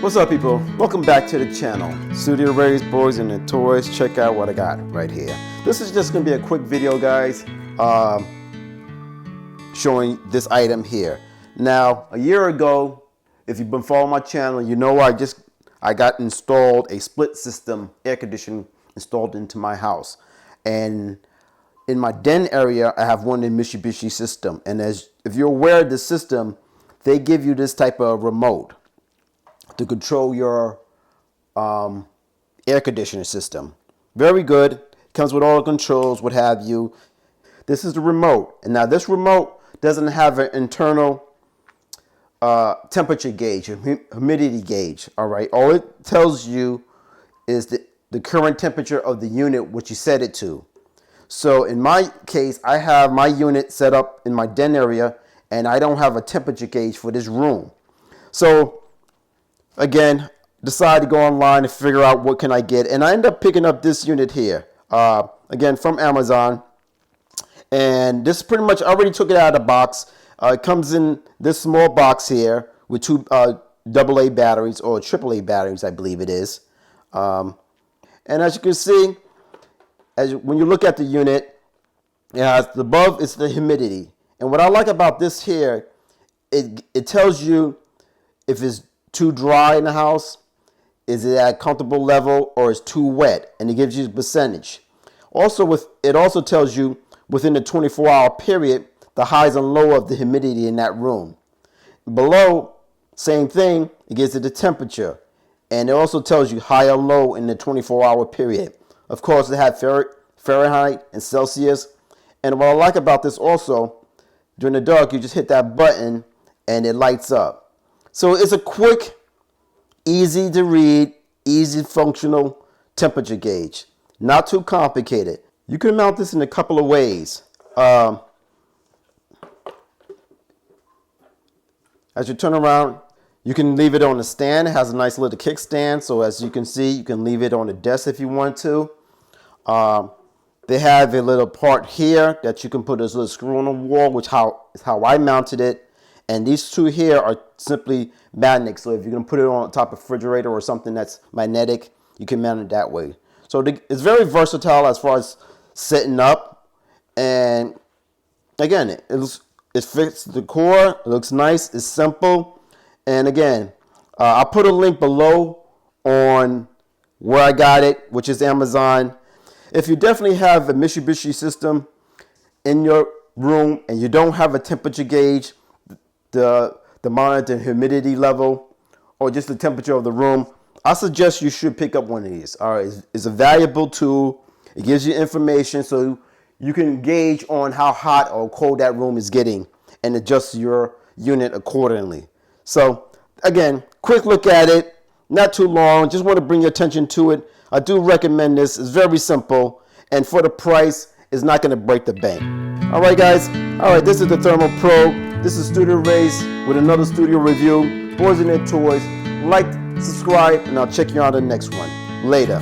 What's up, people? Welcome back to the channel. Studio Ray's Boys and the Toys. Check out what I got right here. This is just going to be a quick video, guys, showing this item here. Now, a year ago, if you've been following my channel, you know I got installed a split system air conditioning installed into my house. And in my den area, I have one in Mitsubishi system. And if you're aware of the system, they give you this type of remote to control your air conditioning system. Very good. Comes with all the controls, what have you. This is the remote. And now this remote doesn't have an internal temperature gauge, humidity gauge. All right. All it tells you is the current temperature of the unit which you set it to. So in my case, I have my unit set up in my den area, and I don't have a temperature gauge for this room. So again, decide to go online and figure out what can I get, and I end up picking up this unit here, again from Amazon. And this pretty much, I already took it out of the box. It comes in this small box here with two AA batteries, or AAA batteries, I believe it is. And as you can see, when you look at the unit, it has above it's the humidity. And what I like about this here, it tells you if it's too dry in the house, is it at a comfortable level, or is too wet, and it gives you a percentage. Also, it also tells you within the 24-hour period the highs and low of the humidity in that room. Below, same thing, it gives it the temperature, and it also tells you high or low in the 24-hour period. Of course, it has Fahrenheit and Celsius. And what I like about this also, during the dark, you just hit that button and it lights up. So it's a quick, easy to read, easy functional temperature gauge. Not too complicated. You can mount this in a couple of ways. As you turn around, you can leave it on a stand. It has a nice little kickstand. So as you can see, you can leave it on the desk if you want to. They have a little part here that you can put this little screw on the wall, which is how I mounted it. And these two here are simply magnets. So if you're going to put it on top of a refrigerator or something that's magnetic, you can mount it that way. So it's very versatile as far as setting up. And again, it fits the core. It looks nice. It's simple. And again, I'll put a link below on where I got it, which is Amazon. If you definitely have a Mitsubishi system in your room and you don't have a temperature gauge, the monitor humidity level, or just the temperature of the room, I suggest you should pick up one of these. All right, it's a valuable tool. It gives you information so you can gauge on how hot or cold that room is getting and adjust your unit accordingly. So again, quick look at it, not too long. Just want to bring your attention to it. I do recommend this. It's very simple, and for the price, it's not going to break the bank. All right, guys. All right, this is the ThermoPro. This is Studio Race with another studio review. Boys and their toys. Like, subscribe, and I'll check you on the next one. Later.